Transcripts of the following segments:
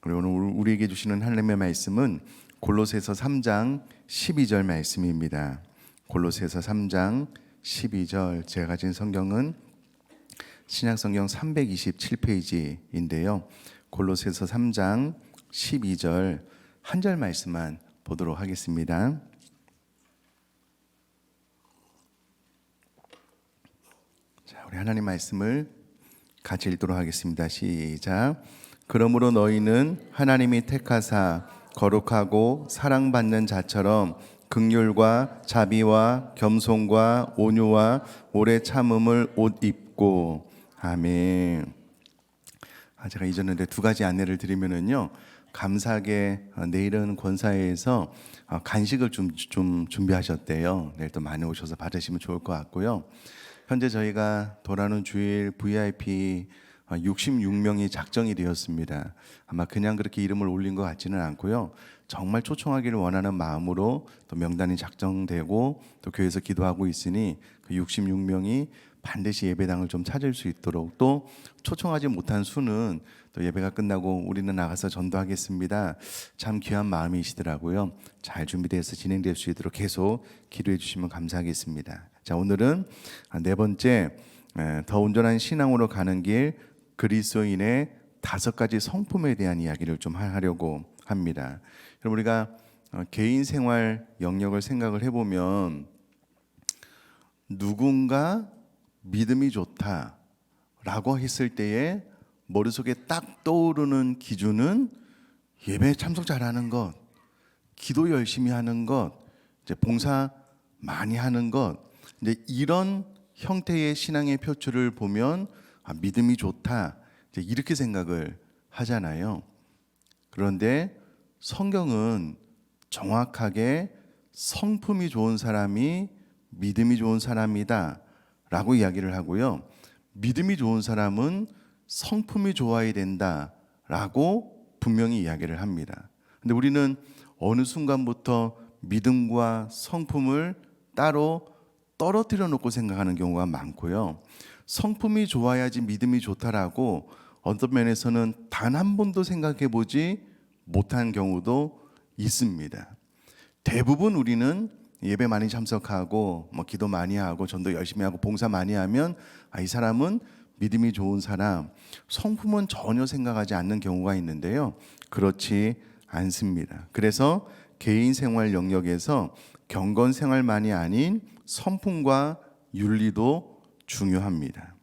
그리고 오늘 우리에게 주시는 하나님의 말씀은 골로새서 3장 12절 말씀입니다. 골로새서 3장 12절, 제가 가진 성경은 신약성경 327페이지인데요. 골로새서 3장 12절 한 절 말씀만 보도록 하겠습니다. 자, 우리 하나님 말씀을 같이 읽도록 하겠습니다. 시작. 그러므로 너희는 하나님이 택하사 거룩하고 사랑받는 자처럼 긍휼과 자비와 겸손과 온유와 오래 참음을 옷 입고. 아멘. 제가 이전에 두 가지 안내를 드리면은요, 감사하게 내일은 권사회에서 간식을 좀 준비하셨대요. 내일 또 많이 오셔서 받으시면 좋을 것 같고요. 현재 저희가 돌아오는 주일 VIP 66명이 작정이 되었습니다. 아마 그냥 그렇게 이름을 올린 것 같지는 않고요. 정말 초청하기를 원하는 마음으로 또 명단이 작성되고 또 교회에서 기도하고 있으니 그 66명이 반드시 예배당을 좀 찾을 수 있도록, 또 초청하지 못한 수는 또 예배가 끝나고 우리는 나가서 전도하겠습니다. 참 귀한 마음이시더라고요. 잘 준비돼서 진행될 수 있도록 계속 기도해 주시면 감사하겠습니다. 자, 오늘은 네 번째, 더 온전한 신앙으로 가는 길, 그리스도인의 5가지 성품에 대한 이야기를 좀 하려고 합니다. 여러분, 우리가 개인 생활 영역을 생각을 해보면 누군가 믿음이 좋다라고 했을 때에 머릿속에 딱 떠오르는 기준은 예배 참석 잘하는 것, 기도 열심히 하는 것, 이제 봉사 많이 하는 것, 이제 이런 형태의 신앙의 표출을 보면 믿음이 좋다, 이제 이렇게 생각을 하잖아요. 그런데 성경은 정확하게 성품이 좋은 사람이 믿음이 좋은 사람이다 라고 이야기를 하고요, 믿음이 좋은 사람은 성품이 좋아야 된다 라고 분명히 이야기를 합니다. 근데 우리는 어느 순간부터 믿음과 성품을 따로 떨어뜨려 놓고 생각하는 경우가 많고요, 성품이 좋아야지 믿음이 좋다라고 어떤 면에서는 단 한 번도 생각해 보지 못한 경우도 있습니다. 대부분 우리는 예배 많이 참석하고 기도 많이 하고 전도 열심히 하고 봉사 많이 하면 이 사람은 믿음이 좋은 사람, 성품은 전혀 생각하지 않는 경우가 있는데요, 그렇지 않습니다. 그래서 개인 생활 영역에서 경건 생활만이 아닌 성품과 윤리도 중요합니다.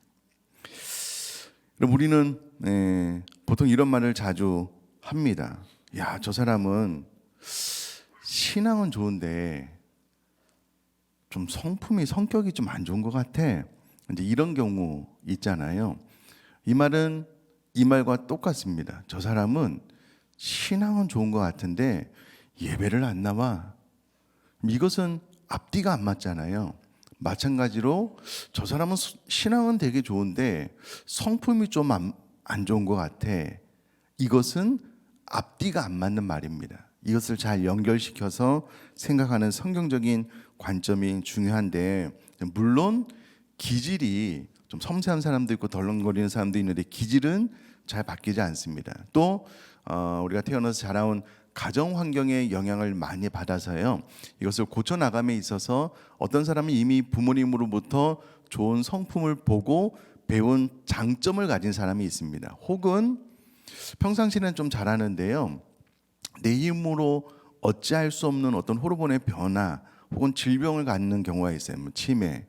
우리는 보통 이런 말을 자주 합니다. 야, 저 사람은 신앙은 좋은데 좀 성격이 좀 안 좋은 것 같아. 이제 이런 경우 있잖아요. 이 말은 이 말과 똑같습니다. 저 사람은 신앙은 좋은 것 같은데 예배를 안 나와. 이것은 앞뒤가 안 맞잖아요. 마찬가지로 저 사람은 신앙은 되게 좋은데 성품이 좀 안 좋은 것 같아. 이것은 앞뒤가 안 맞는 말입니다. 이것을 잘 연결시켜서 생각하는 성경적인 관점이 중요한데, 물론 기질이 좀 섬세한 사람도 있고 덜렁거리는 사람도 있는데 기질은 잘 바뀌지 않습니다. 또 우리가 태어나서 자라온 가정 환경의 영향을 많이 받아서요, 이것을 고쳐나감에 있어서 어떤 사람은 이미 부모님으로부터 좋은 성품을 보고 배운 장점을 가진 사람이 있습니다. 혹은 평상시는 좀 잘하는데요, 내 힘으로 어찌할 수 없는 어떤 호르몬의 변화 혹은 질병을 갖는 경우가 있어요. 치매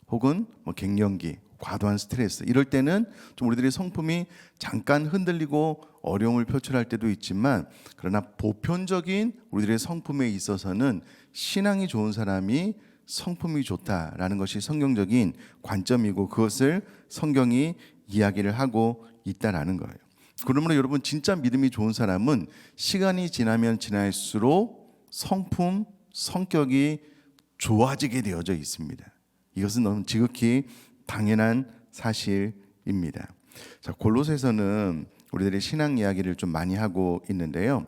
혹은 갱년기, 과도한 스트레스, 이럴 때는 좀 우리들의 성품이 잠깐 흔들리고 어려움을 표출할 때도 있지만, 그러나 보편적인 우리들의 성품에 있어서는 신앙이 좋은 사람이 성품이 좋다라는 것이 성경적인 관점이고, 그것을 성경이 이야기를 하고 있다라는 거예요. 그러므로 여러분, 진짜 믿음이 좋은 사람은 시간이 지나면 지날수록 성품, 성격이 좋아지게 되어져 있습니다. 이것은 너무 지극히 당연한 사실입니다. 자, 골로새서는 우리들의 신앙 이야기를 좀 많이 하고 있는데요,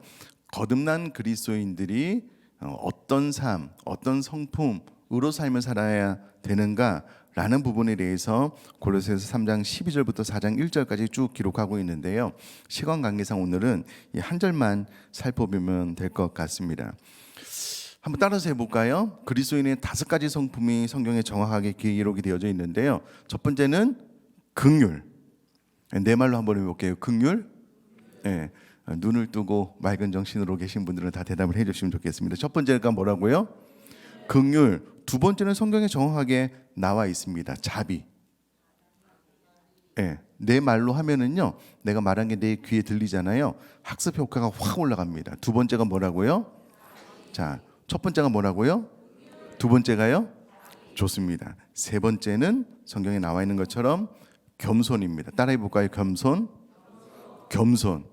거듭난 그리스도인들이 어떤 삶, 어떤 성품으로 의로 삶을 살아야 되는가라는 부분에 대해서 골로새서 3장 12절부터 4장 1절까지 쭉 기록하고 있는데요. 시간 관계상 오늘은 이 한 절만 살펴보면 될 것 같습니다. 한번 따라서 해볼까요? 그리스도인의 5가지 성품이 성경에 정확하게 기록이 되어져 있는데요. 첫 번째는 긍휼. 내 말로 한번 해볼게요. 긍휼. 네. 눈을 뜨고 맑은 정신으로 계신 분들은 다 대답을 해주시면 좋겠습니다. 첫 번째가 뭐라고요? 긍휼. 두 번째는 성경에 정확하게 나와 있습니다. 자비. 네. 내 말로 하면은요, 내가 말한 게 내 귀에 들리잖아요. 학습 효과가 확 올라갑니다. 두 번째가 뭐라고요? 자, 첫 번째가 뭐라고요? 두 번째가요? 좋습니다. 세 번째는 성경에 나와 있는 것처럼 겸손입니다. 따라해 볼까요? 겸손. 겸손.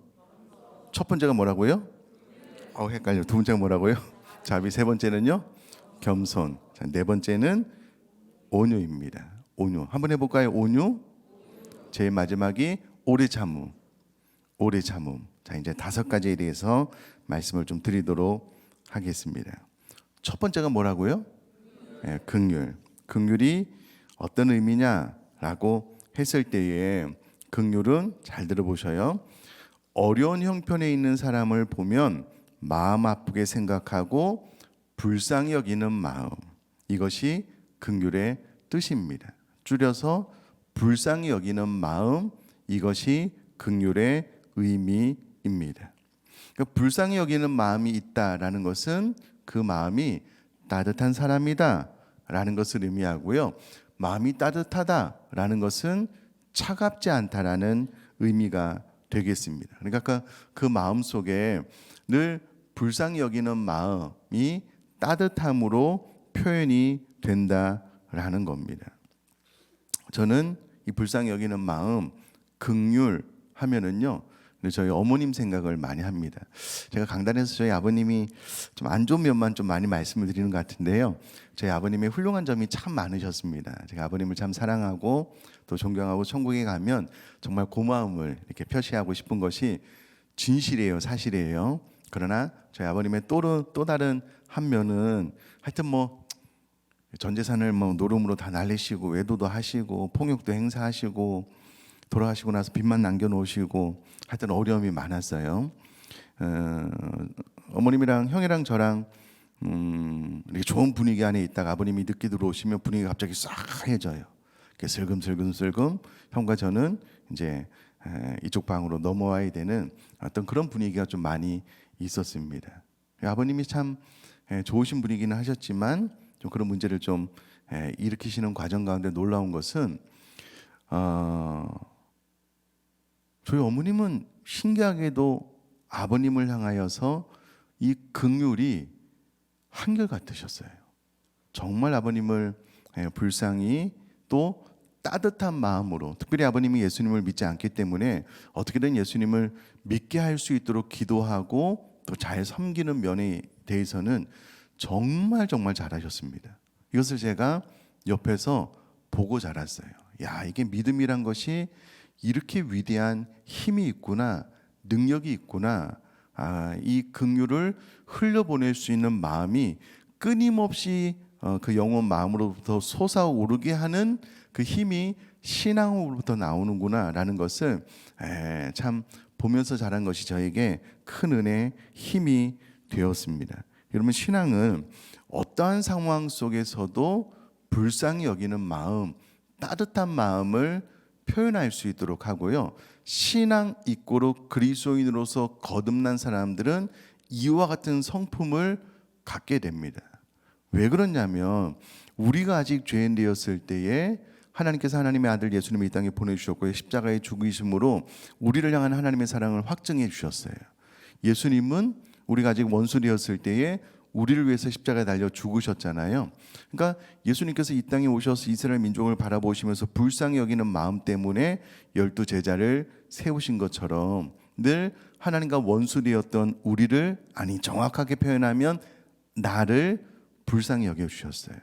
첫 번째가 뭐라고요? 헷갈려. 두 번째가 뭐라고요? 자비. 세 번째는요? 겸손. 자, 네 번째는 온유입니다. 온유. 한번 해볼까요? 온유. 제일 마지막이 오래 참음. 오래 참음. 자, 이제 5가지에 대해서 말씀을 좀 드리도록 하겠습니다. 첫 번째가 뭐라고요? 네, 긍휼. 긍휼이 어떤 의미냐라고 했을 때에 긍휼은 잘 들어보셔요. 어려운 형편에 있는 사람을 보면 마음 아프게 생각하고 불쌍히 여기는 마음. 이것이 긍휼의 뜻입니다. 줄여서 불쌍히 여기는 마음. 이것이 긍휼의 의미입니다. 그러니까 불쌍히 여기는 마음이 있다라는 것은 그 마음이 따뜻한 사람이다라는 것을 의미하고요. 마음이 따뜻하다라는 것은 차갑지 않다라는 의미가 되겠습니다. 그러니까 그 마음 속에 늘 불쌍히 여기는 마음이 따뜻함으로 표현이 된다라는 겁니다. 저는 이 불쌍히 여기는 마음, 긍휼 하면은요, 저희 어머님 생각을 많이 합니다. 제가 강단에서 저희 아버님이 좀 안 좋은 면만 좀 많이 말씀을 드리는 것 같은데요. 저희 아버님의 훌륭한 점이 참 많으셨습니다. 제가 아버님을 참 사랑하고 또 존경하고 천국에 가면 정말 고마움을 이렇게 표시하고 싶은 것이 진실이에요, 사실이에요. 그러나 저희 아버님의 또 다른 한 면은 하여튼 뭐 전 재산을 뭐 노름으로 다 날리시고 외도도 하시고 폭력도 행사하시고 돌아가시고 나서 빚만 남겨놓으시고 하여튼 어려움이 많았어요. 어머님이랑 형이랑 저랑 이렇게 좋은 분위기 안에 있다가 아버님이 늦게 들어오시면 분위기가 갑자기 싸해져요. 슬금슬금 형과 저는 이제 이쪽 방으로 넘어와야 되는 어떤 그런 분위기가 좀 많이 있었습니다. 아버님이 참 좋으신 분이기는 하셨지만 좀 그런 문제를 좀 일으키시는 과정 가운데 놀라운 것은 저희 어머님은 신기하게도 아버님을 향하여서 이 긍휼이 한결같으셨어요. 정말 아버님을 불쌍히 또 따뜻한 마음으로, 특별히 아버님이 예수님을 믿지 않기 때문에 어떻게든 예수님을 믿게 할 수 있도록 기도하고 또 잘 섬기는 면에 대해서는 정말 잘하셨습니다. 이것을 제가 옆에서 보고 자랐어요. 야, 이게 믿음이란 것이 이렇게 위대한 힘이 있구나, 능력이 있구나. 이 긍휼을 흘려보낼 수 있는 마음이 끊임없이 그 영혼 마음으로부터 솟아오르게 하는 그 힘이 신앙으로부터 나오는구나라는 것을 참 보면서 자란 것이 저에게 큰 은혜의 힘이 되었습니다. 여러분, 신앙은 어떠한 상황 속에서도 불쌍히 여기는 마음, 따뜻한 마음을 표현할 수 있도록 하고요. 신앙 이꼬로 그리스도인으로서 거듭난 사람들은 이와 같은 성품을 갖게 됩니다. 왜 그러냐면 우리가 아직 죄인 되었을 때에 하나님께서 하나님의 아들 예수님을 이 땅에 보내주셨고 십자가의 죽으심으로 우리를 향한 하나님의 사랑을 확증해 주셨어요. 예수님은 우리가 아직 원수 되었을 때에 우리를 위해서 십자가에 달려 죽으셨잖아요. 그러니까 예수님께서 이 땅에 오셔서 이스라엘 민족을 바라보시면서 불쌍히 여기는 마음 때문에 12 제자를 세우신 것처럼 늘 하나님과 원수 되었던 우리를, 아니 정확하게 표현하면 나를 불쌍히 여겨주셨어요.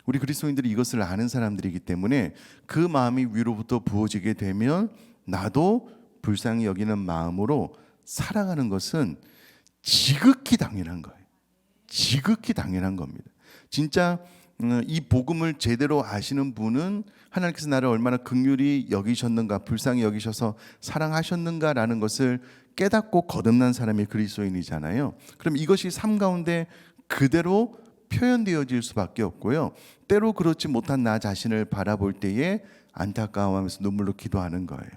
우리 그리스도인들이 이것을 아는 사람들이기 때문에 그 마음이 위로부터 부어지게 되면 나도 불쌍히 여기는 마음으로 살아가는 것은 지극히 당연한 거예요. 지극히 당연한 겁니다. 진짜 이 복음을 제대로 아시는 분은 하나님께서 나를 얼마나 긍휼히 여기셨는가, 불쌍히 여기셔서 사랑하셨는가라는 것을 깨닫고 거듭난 사람이 그리스도인이잖아요. 그럼 이것이 삶 가운데 그대로 표현되어질 수밖에 없고요. 때로 그렇지 못한 나 자신을 바라볼 때에 안타까워하면서 눈물로 기도하는 거예요.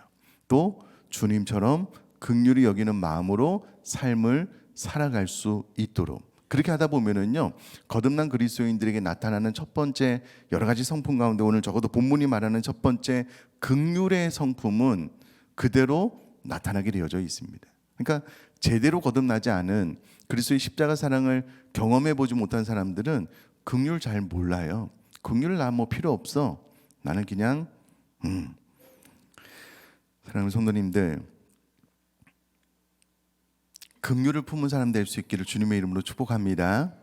또 주님처럼 긍휼히 여기는 마음으로 삶을 살아갈 수 있도록, 그렇게 하다 보면은요, 거듭난 그리스도인들에게 나타나는 첫 번째 여러 가지 성품 가운데 오늘 적어도 본문이 말하는 첫 번째 긍휼의 성품은 그대로 나타나게 되어져 있습니다. 그러니까 제대로 거듭나지 않은 그리스도의 십자가 사랑을 경험해 보지 못한 사람들은 긍휼 잘 몰라요. 긍휼 나 뭐 필요 없어. 나는 그냥 사랑하는 성도님들, 긍휼을 품은 사람 될 수 있기를 주님의 이름으로 축복합니다.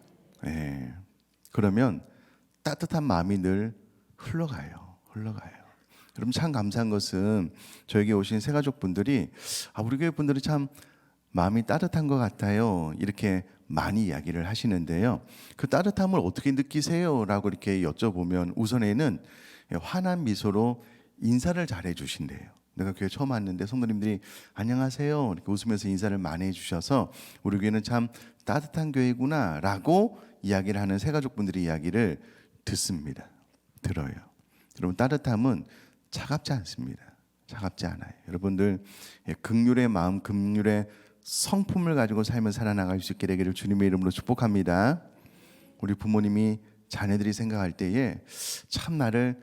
예. 그러면 따뜻한 마음이 늘 흘러가요. 여러분 참 감사한 것은 저에게 오신 새가족분들이 우리 교회 분들이 참 마음이 따뜻한 것 같아요, 이렇게 많이 이야기를 하시는데요. 그 따뜻함을 어떻게 느끼세요? 라고 이렇게 여쭤보면 우선에는 환한 미소로 인사를 잘해 주신대요. 내가 교회 처음 왔는데 성도님들이 안녕하세요 이렇게 웃으면서 인사를 많이 해주셔서 우리 교회는 참 따뜻한 교회구나 라고 이야기를 하는 새가족분들이 이야기를 들어요. 여러분 따뜻함은 차갑지 않습니다. 차갑지 않아요. 여러분들 긍휼의 마음, 긍휼의 성품을 가지고 삶을 살아나갈 수 있게 되기를 주님의 이름으로 축복합니다. 우리 부모님이 자녀들이 생각할 때에 참 나를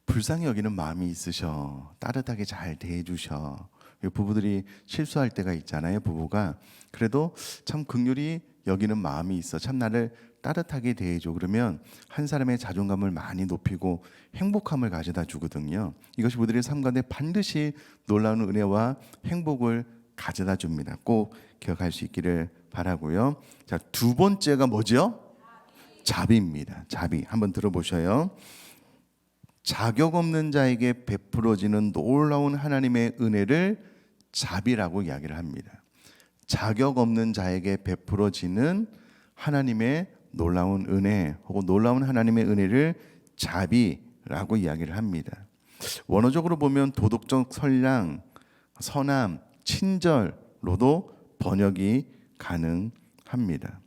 불쌍히 여기는 마음이 있으셔, 따뜻하게 잘 대해주셔. 부부들이 실수할 때가 있잖아요. 부부가 그래도 참 긍휼히 여기는 마음이 있어, 참 나를 따뜻하게 대해줘. 그러면 한 사람의 자존감을 많이 높이고 행복함을 가져다 주거든요. 이것이 우리들의 삶 가운데 반드시 놀라운 은혜와 행복을 가져다 줍니다. 꼭 기억할 수 있기를 바라고요. 자, 두 번째가 뭐죠? 자비입니다. 자비 한번 들어보셔요. 자격 없는 자에게 베풀어지는 놀라운 하나님의 은혜를 자비라고 이야기를 합니다. 자격 없는 자에게 베풀어지는 하나님의 놀라운 은혜 혹은 놀라운 하나님의 은혜를 자비라고 이야기를 합니다. 원어적으로 보면 도덕적 선량, 선함, 친절로도 번역이 가능합니다.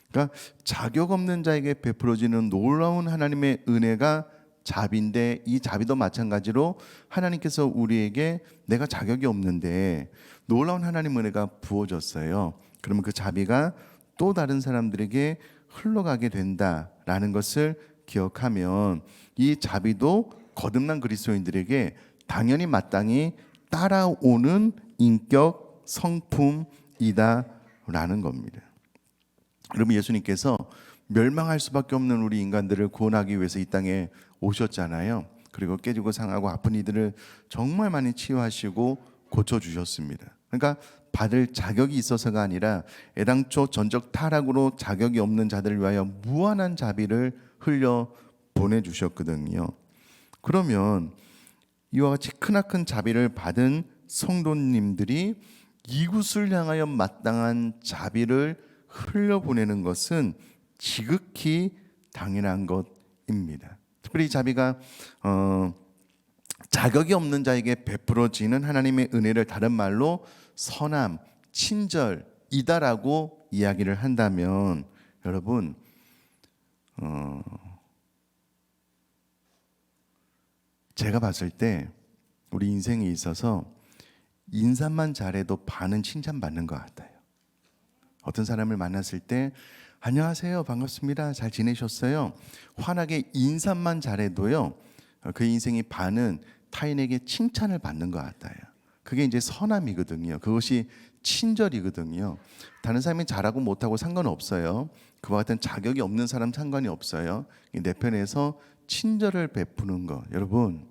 그러니까 자격 없는 자에게 베풀어지는 놀라운 하나님의 은혜가 자비인데, 이 자비도 마찬가지로 하나님께서 우리에게 내가 자격이 없는데 놀라운 하나님의 은혜가 부어졌어요. 그러면 그 자비가 또 다른 사람들에게 흘러가게 된다라는 것을 기억하면 이 자비도 거듭난 그리스도인들에게 당연히 마땅히 따라오는 인격 성품이다라는 겁니다. 여러분 예수님께서 멸망할 수밖에 없는 우리 인간들을 구원하기 위해서 이 땅에 오셨잖아요. 그리고 깨지고 상하고 아픈 이들을 정말 많이 치유하시고 고쳐주셨습니다. 그러니까 받을 자격이 있어서가 아니라 애당초 전적 타락으로 자격이 없는 자들을 위하여 무한한 자비를 흘려 보내주셨거든요. 그러면 이와 같이 크나큰 자비를 받은 성도님들이 이웃을 향하여 마땅한 자비를 흘려보내는 것은 지극히 당연한 것입니다. 특별히 자비가 자격이 없는 자에게 베풀어지는 하나님의 은혜를 다른 말로 선함, 친절이다라고 이야기를 한다면 여러분 제가 봤을 때 우리 인생에 있어서 인사만 잘해도 반은 칭찬받는 것 같아요. 어떤 사람을 만났을 때 안녕하세요, 반갑습니다, 잘 지내셨어요? 환하게 인사만 잘해도요, 그 인생이 반은 타인에게 칭찬을 받는 것 같아요. 그게 이제 선함이거든요. 그것이 친절이거든요. 다른 사람이 잘하고 못하고 상관없어요. 그와 같은 자격이 없는 사람 상관이 없어요. 내 편에서 친절을 베푸는 것. 여러분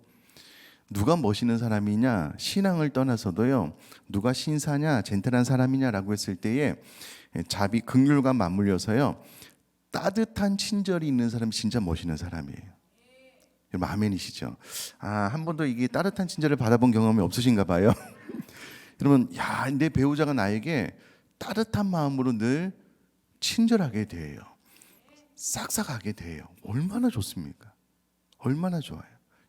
누가 멋있는 사람이냐, 신앙을 떠나서도요, 누가 신사냐, 젠틀한 사람이냐라고 했을 때에 자비, 긍휼과 맞물려서요, 따뜻한 친절이 있는 사람이 진짜 멋있는 사람이에요. 여러분 아멘이시죠? 한 번도 이게 따뜻한 친절을 받아본 경험이 없으신가 봐요. 여러분, 내 배우자가 나에게 따뜻한 마음으로 늘 친절하게 대해요. 싹싹하게 돼요. 얼마나 좋습니까? 얼마나 좋아요.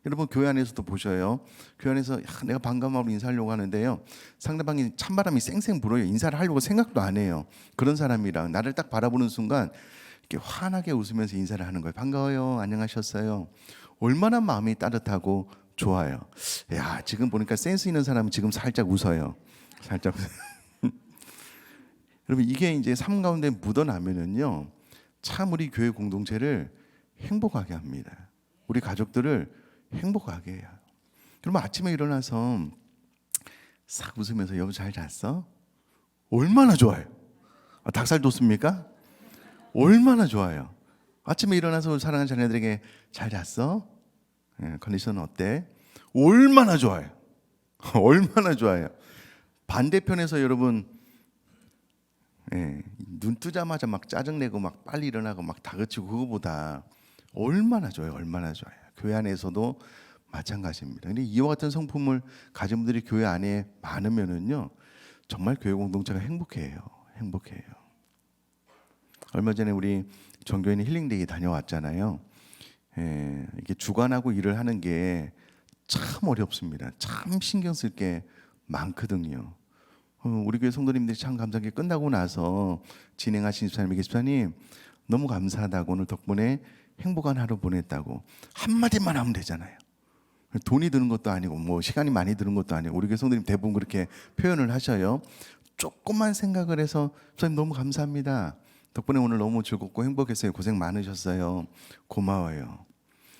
여러분 교회 안에서도 보셔요. 교회 안에서 내가 반가움으로 인사하려고 하는데요, 상대방이 찬바람이 쌩쌩 불어요. 인사를 하려고 생각도 안 해요. 그런 사람이랑 나를 딱 바라보는 순간 이렇게 환하게 웃으면서 인사를 하는 거예요. 반가워요. 안녕하셨어요. 얼마나 마음이 따뜻하고 좋아요. 야, 지금 보니까 센스 있는 사람은 지금 살짝 웃어요. 살짝. 여러분 이게 이제 삶 가운데 묻어나면은요, 참 우리 교회 공동체를 행복하게 합니다. 우리 가족들을 행복하게 해요. 여러분 아침에 일어나서 싹 웃으면서 여보 잘 잤어? 얼마나 좋아요. 닭살 돋습니까? 얼마나 좋아요. 아침에 일어나서 사랑하는 자녀들에게 잘 잤어? 컨디션 어때? 얼마나 좋아요. 얼마나 좋아요. 반대편에서 여러분 눈 뜨자마자 막 짜증내고 막 빨리 일어나고 막 다그치고 그거보다 얼마나 좋아요. 얼마나 좋아요. 교회 안에서도 마찬가지입니다. 근데 이와 같은 성품을 가진 분들이 교회 안에 많으면은요, 정말 교회 공동체가 행복해요. 행복해요. 얼마 전에 우리 전교인 힐링데이 다녀왔잖아요. 이게 주관하고 일을 하는 게 참 어렵습니다. 참 신경 쓸 게 많거든요. 우리 교회 성도님들이 참 감사한 게 끝나고 나서 진행하신 집사님 너무 감사하다고, 오늘 덕분에 행복한 하루 보냈다고 한마디만 하면 되잖아요. 돈이 드는 것도 아니고 뭐 시간이 많이 드는 것도 아니고 우리 교회 성도님 대부분 그렇게 표현을 하셔요. 조금만 생각을 해서 집사님 너무 감사합니다. 덕분에 오늘 너무 즐겁고 행복했어요. 고생 많으셨어요. 고마워요.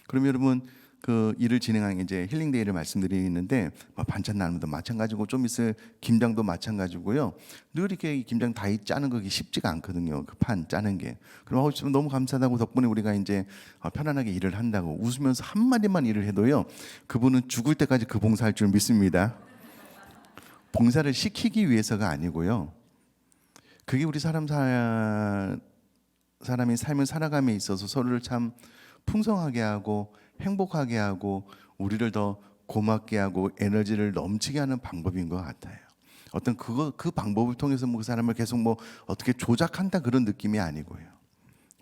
그럼 여러분 그 일을 진행하는 이제 힐링데이를 말씀드리는데, 반찬 나눔도 마찬가지고 좀 있을 김장도 마찬가지고요. 늘 이렇게 이 김장 다이 짜는 거 쉽지가 않거든요. 그 판 짜는 게. 그럼 너무 감사하다고, 덕분에 우리가 이제 편안하게 일을 한다고 웃으면서 한 마디만 일을 해도요, 그분은 죽을 때까지 그 봉사할 줄 믿습니다. 봉사를 시키기 위해서가 아니고요. 그게 우리 사람이 삶을 살아감에 있어서 서로를 참 풍성하게 하고 행복하게 하고 우리를 더 고맙게 하고 에너지를 넘치게 하는 방법인 것 같아요. 어떤 그 방법을 통해서 그 사람을 계속 어떻게 조작한다 그런 느낌이 아니고요.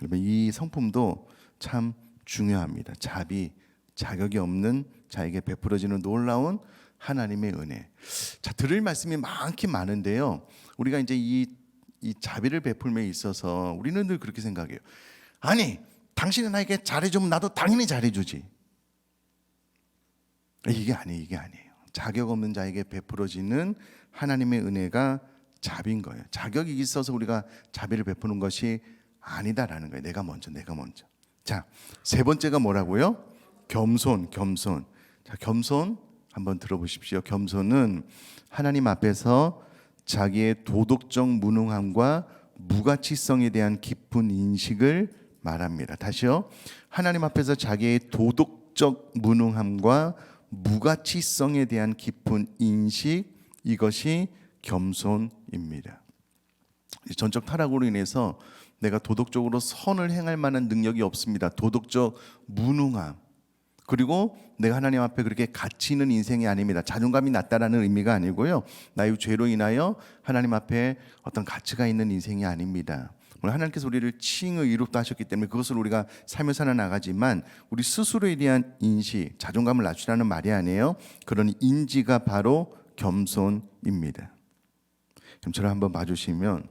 여러분 이 성품도 참 중요합니다. 자격이 없는 자에게 베풀어지는 놀라운 하나님의 은혜. 자, 들을 말씀이 많긴 많은데요. 우리가 이제 이 자비를 베풀음에 있어서 우리는 늘 그렇게 생각해요. 아니, 당신이 나에게 잘해주면 나도 당연히 잘해주지. 이게 아니에요. 자격 없는 자에게 베풀어지는 하나님의 은혜가 자비인 거예요. 자격이 있어서 우리가 자비를 베푸는 것이 아니다라는 거예요. 내가 먼저. 자, 세 번째가 뭐라고요? 겸손. 자, 겸손 한번 들어보십시오. 겸손은 하나님 앞에서 자기의 도덕적 무능함과 무가치성에 대한 깊은 인식을 말합니다. 다시요. 하나님 앞에서 자기의 도덕적 무능함과 무가치성에 대한 깊은 인식, 이것이 겸손입니다. 전적 타락으로 인해서 내가 도덕적으로 선을 행할 만한 능력이 없습니다. 도덕적 무능함. 그리고 내가 하나님 앞에 그렇게 가치 있는 인생이 아닙니다. 자존감이 낮다라는 의미가 아니고요. 나의 죄로 인하여 하나님 앞에 어떤 가치가 있는 인생이 아닙니다. 하나님께서 우리를 칭의 이롭다 하셨기 때문에 그것을 우리가 삶을 살아나가지만 우리 스스로에 대한 인식, 자존감을 낮추라는 말이 아니에요. 그런 인지가 바로 겸손입니다. 그럼 저를 한번 봐주시면,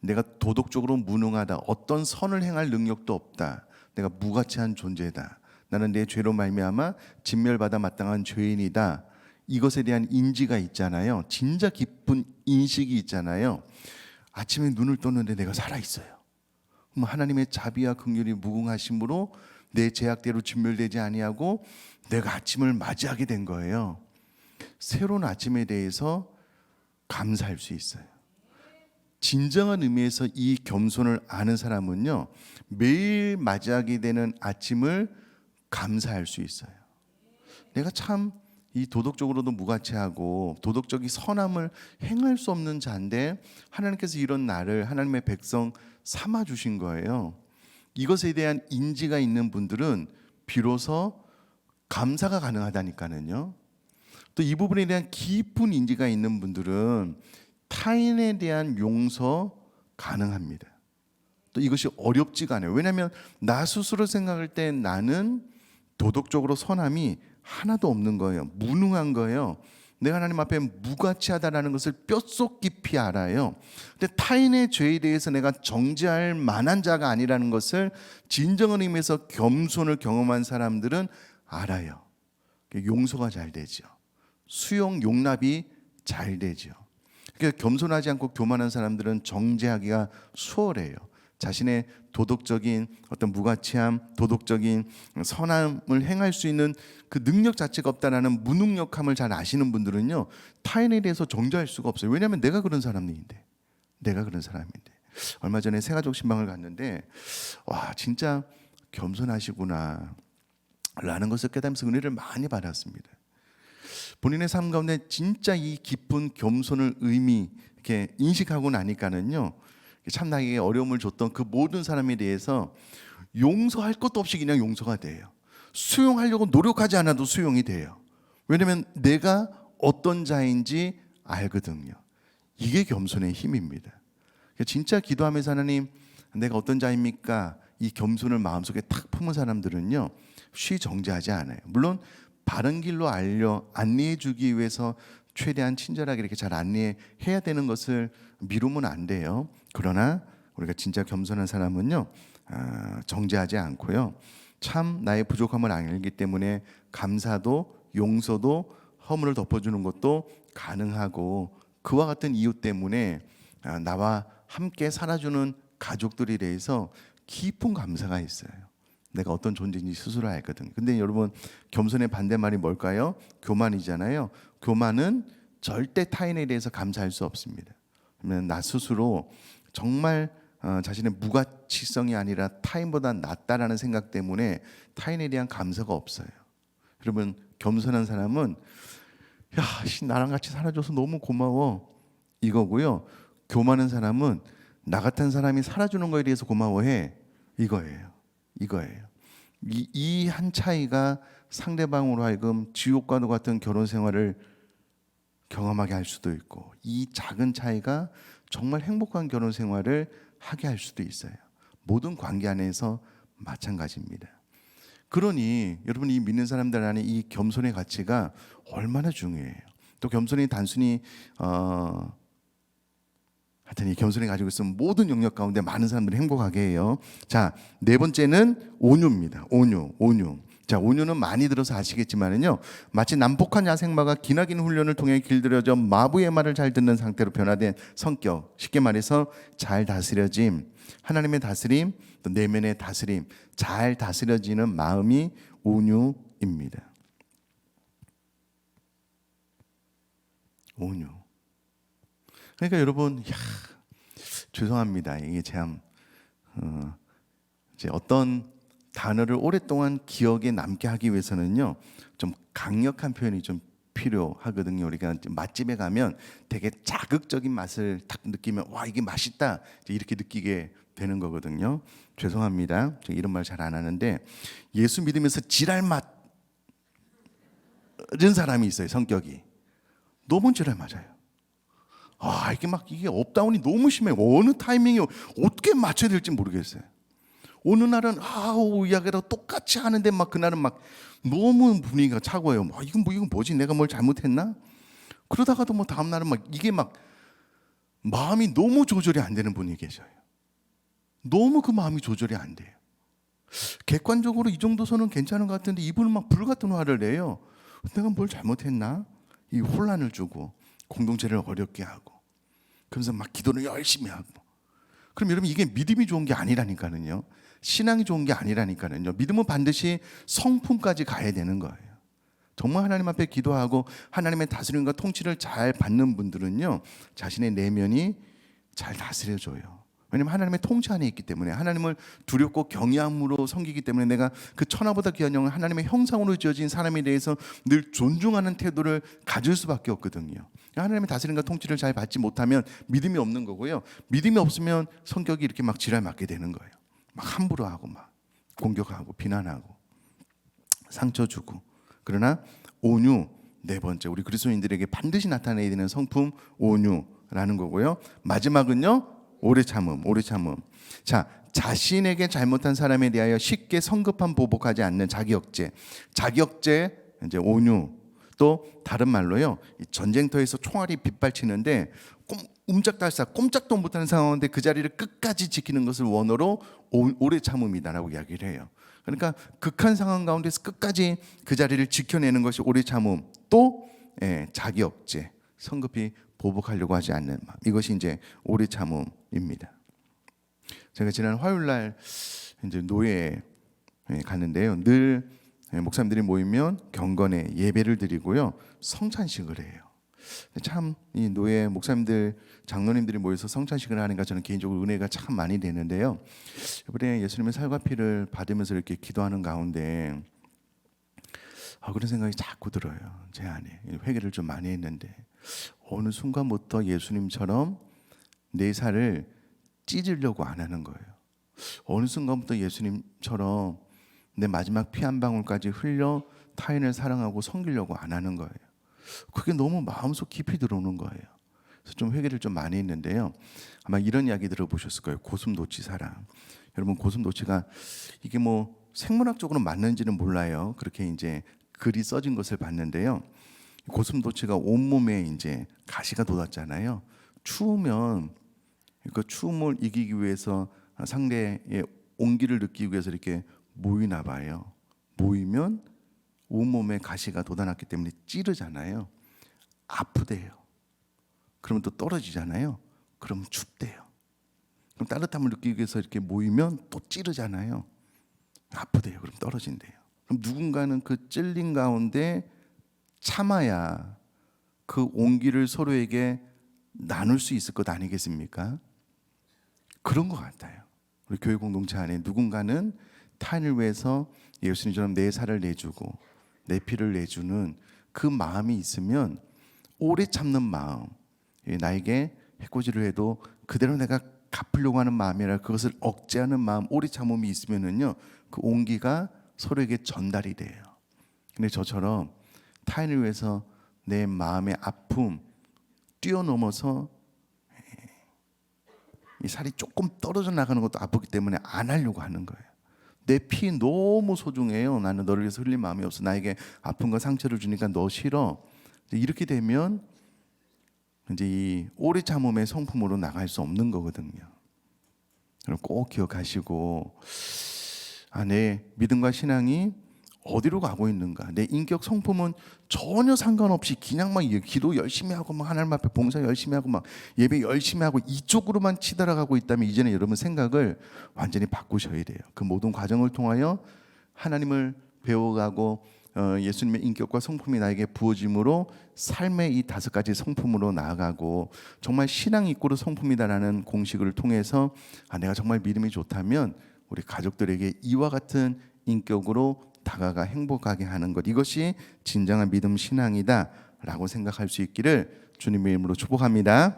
내가 도덕적으로 무능하다, 어떤 선을 행할 능력도 없다, 내가 무가치한 존재다, 나는 내 죄로 말미암아 진멸받아 마땅한 죄인이다, 이것에 대한 인지가 있잖아요. 진짜 깊은 인식이 있잖아요. 아침에 눈을 떴는데 내가 살아있어요. 그럼 하나님의 자비와 긍휼이 무궁하심으로 내 죄악대로 진멸되지 아니하고 내가 아침을 맞이하게 된 거예요. 새로운 아침에 대해서 감사할 수 있어요. 진정한 의미에서 이 겸손을 아는 사람은요, 매일 맞이하게 되는 아침을 감사할 수 있어요. 내가 참 이 도덕적으로도 무가치하고 도덕적인 선함을 행할 수 없는 자인데 하나님께서 이런 나를 하나님의 백성 삼아 주신 거예요. 이것에 대한 인지가 있는 분들은 비로소 감사가 가능하다니까는요. 또 이 부분에 대한 깊은 인지가 있는 분들은 타인에 대한 용서 가능합니다. 또 이것이 어렵지가 않아요. 왜냐하면 나 스스로 생각할 때 나는 도덕적으로 선함이 하나도 없는 거예요. 무능한 거예요. 내가 하나님 앞에 무가치하다라는 것을 뼛속 깊이 알아요. 근데 타인의 죄에 대해서 내가 정죄할 만한 자가 아니라는 것을 진정한 의미에서 겸손을 경험한 사람들은 알아요. 용서가 잘 되죠. 수용 용납이 잘 되죠. 그러니까 겸손하지 않고 교만한 사람들은 정죄하기가 수월해요. 자신의 도덕적인 어떤 무가치함, 도덕적인 선함을 행할 수 있는 그 능력 자체가 없다라는 무능력함을 잘 아시는 분들은요, 타인에 대해서 정죄할 수가 없어요. 왜냐하면 내가 그런 사람인데, 얼마 전에 새가족 신방을 갔는데, 와, 진짜 겸손하시구나 라는 것을 깨달으면서 은혜를 많이 받았습니다. 본인의 삶 가운데 진짜 이 깊은 겸손을 의미 이렇게 인식하고 나니까는요, 참 나에게 어려움을 줬던 그 모든 사람에 대해서 용서할 것도 없이 그냥 용서가 돼요. 수용하려고 노력하지 않아도 수용이 돼요. 왜냐하면 내가 어떤 자인지 알거든요. 이게 겸손의 힘입니다. 진짜 기도하면서 하나님, 내가 어떤 자입니까? 이 겸손을 마음속에 탁 품은 사람들은요, 쉬 정죄하지 않아요. 물론 바른 길로 안내해 주기 위해서 최대한 친절하게 이렇게 잘 안내해야 되는 것을 미루면 안 돼요. 그러나 우리가 진짜 겸손한 사람은요, 정죄하지 않고요, 참 나의 부족함을 알기 때문에 감사도 용서도 허물을 덮어주는 것도 가능하고, 그와 같은 이유 때문에 나와 함께 살아주는 가족들에 대해서 깊은 감사가 있어요. 내가 어떤 존재인지 스스로 알거든. 근데 여러분, 겸손의 반대말이 뭘까요? 교만이잖아요. 교만은 절대 타인에 대해서 감사할 수 없습니다. 그러면 나 스스로 정말 자신의 무가치성이 아니라 타인보다 낫다라는 생각 때문에 타인에 대한 감사가 없어요. 여러분, 겸손한 사람은 야, 나랑 같이 살아줘서 너무 고마워 이거고요. 교만한 사람은 나 같은 사람이 살아주는 거에 대해서 고마워해 이거예요. 이 한 차이가 상대방으로 하여금 지옥과도 같은 결혼 생활을 경험하게 할 수도 있고, 이 작은 차이가 정말 행복한 결혼 생활을 하게 할 수도 있어요. 모든 관계 안에서 마찬가지입니다. 그러니 여러분, 이 믿는 사람들 안에 이 겸손의 가치가 얼마나 중요해요. 또 겸손이 단순히 하여튼 이 겸손이 가지고 있으면 모든 영역 가운데 많은 사람들이 행복하게 해요. 자, 네 번째는 온유입니다. 온유. 자, 온유는 많이 들어서 아시겠지만은요, 마치 난폭한 야생마가 기나긴 훈련을 통해 길들여져 마부의 말을 잘 듣는 상태로 변화된 성격, 쉽게 말해서 잘 다스려짐, 하나님의 다스림, 또 내면의 다스림, 잘 다스려지는 마음이 온유입니다. 온유. 그러니까 여러분, 죄송합니다. 이게 참 이제 어떤 단어를 오랫동안 기억에 남게 하기 위해서는요, 좀 강력한 표현이 좀 필요하거든요. 우리가 맛집에 가면 되게 자극적인 맛을 딱 느끼면 와, 이게 맛있다 이렇게 느끼게 되는 거거든요. 죄송합니다. 저 이런 말 잘 안 하는데, 예수 믿으면서 지랄 맛은 사람이 있어요. 성격이 너무 지랄 맞아요. 이게 업다운이 너무 심해요. 어느 타이밍에 어떻게 맞춰야 될지 모르겠어요. 어느 날은 이야기를 똑같이 하는데 그날은 너무 분위기가 차고요. 이건 뭐지? 내가 뭘 잘못했나? 그러다가도 다음 날은 이게 마음이 너무 조절이 안 되는 분이 계셔요. 너무 그 마음이 조절이 안 돼요. 객관적으로 이 정도 선은 괜찮은 것 같은데 이분은 불같은 화를 내요. 내가 뭘 잘못했나? 이 혼란을 주고 공동체를 어렵게 하고, 그러면서 기도를 열심히 하고. 그럼 여러분, 이게 믿음이 좋은 게 아니라니까는요. 신앙이 좋은 게 아니라니까는요. 믿음은 반드시 성품까지 가야 되는 거예요. 정말 하나님 앞에 기도하고 하나님의 다스림과 통치를 잘 받는 분들은요, 자신의 내면이 잘 다스려져요. 왜냐하면 하나님의 통치 안에 있기 때문에, 하나님을 두렵고 경외함으로 섬기기 때문에 내가 그 천하보다 귀한 영을 하나님의 형상으로 지어진 사람에 대해서 늘 존중하는 태도를 가질 수밖에 없거든요. 하나님의 다스림과 통치를 잘 받지 못하면 믿음이 없는 거고요. 믿음이 없으면 성격이 이렇게 지랄 맞게 되는 거예요. 함부로 하고 공격하고 비난하고 상처 주고. 그러나 온유, 네 번째, 우리 그리스도인들에게 반드시 나타내야 되는 성품 온유라는 거고요. 마지막은요, 오래 참음, 오래 참음. 자, 자신에게 잘못한 사람에 대하여 쉽게 성급한 보복하지 않는 자기억제. 자기억제, 이제 온유. 또 다른 말로요, 이 전쟁터에서 총알이 빗발치는데 움짝달싹 꼼짝도 못하는 상황인데 그 자리를 끝까지 지키는 것을 원어로 오래 참음이다라고 이야기를 해요. 그러니까 극한 상황 가운데서 끝까지 그 자리를 지켜내는 것이 오래 참음. 또 자기 억제, 성급히 보복하려고 하지 않는 마음. 이것이 이제 오래 참음입니다. 제가 지난 화요일 날 이제 노예에 갔는데요. 늘 목사님들이 모이면 경건에 예배를 드리고요, 성찬식을 해요. 참 이 노예 목사님들 장로님들이 모여서 성찬식을 하니까 저는 개인적으로 은혜가 참 많이 되는데요. 이번에 예수님의 살과 피를 받으면서 이렇게 기도하는 가운데 그런 생각이 자꾸 들어요. 제 안에 회개를 좀 많이 했는데 어느 순간부터 예수님처럼 내 살을 찢으려고 안 하는 거예요. 어느 순간부터 예수님처럼 내 마지막 피 한 방울까지 흘려 타인을 사랑하고 섬기려고 안 하는 거예요. 그게 너무 마음속 깊이 들어오는 거예요. 그래서 좀 회개를 좀 많이 했는데요. 아마 이런 이야기 들어보셨을 거예요. 고슴도치 사랑. 여러분, 고슴도치가 이게 뭐 생물학적으로 맞는지는 몰라요. 그렇게 이제 글이 써진 것을 봤는데요. 고슴도치가 온몸에 이제 가시가 돋았잖아요. 추우면 그 추움을 이기기 위해서 상대의 온기를 느끼기 위해서 이렇게 모이나 봐요. 모이면 온몸에 가시가 돋아났기 때문에 찌르잖아요. 아프대요. 그러면 또 떨어지잖아요. 그럼 춥대요. 그럼 따뜻함을 느끼기 위해서 이렇게 모이면 또 찌르잖아요. 아프대요. 그럼 떨어진대요. 그럼 누군가는 그 찔린 가운데 참아야 그 온기를 서로에게 나눌 수 있을 것 아니겠습니까? 그런 것 같아요. 우리 교회 공동체 안에 누군가는 타인을 위해서 예수님처럼 내 살을 내주고 내 피를 내주는 그 마음이 있으면, 오래 참는 마음, 나에게 해코지를 해도 그대로 내가 갚으려고 하는 마음이 아니라 그것을 억제하는 마음, 오래 참음이 있으면은요, 그 온기가 서로에게 전달이 돼요. 근데 저처럼 타인을 위해서 내 마음의 아픔 뛰어넘어서 이 살이 조금 떨어져 나가는 것도 아프기 때문에 안 하려고 하는 거예요. 내 피 너무 소중해요. 나는 너를 위해서 흘릴 마음이 없어. 나에게 아픔과 상처를 주니까 너 싫어. 이렇게 되면 이제 이 오래 참음의 성품으로 나갈 수 없는 거거든요. 여러분 꼭 기억하시고, 내 믿음과 신앙이 어디로 가고 있는가? 내 인격 성품은 전혀 상관없이 그냥 막 기도 열심히 하고 막 하나님 앞에 봉사 열심히 하고 막 예배 열심히 하고 이쪽으로만 치달아가고 있다면 이제는 여러분 생각을 완전히 바꾸셔야 돼요. 그 모든 과정을 통하여 하나님을 배워가고 예수님의 인격과 성품이 나에게 부어짐으로 삶의 이 5가지 성품으로 나아가고, 정말 신앙 이꼬르 성품이다라는 공식을 통해서 내가 정말 믿음이 좋다면 우리 가족들에게 이와 같은 인격으로 다가가 행복하게 하는 것, 이것이 진정한 믿음 신앙이다 라고 생각할 수 있기를 주님의 이름으로 축복합니다.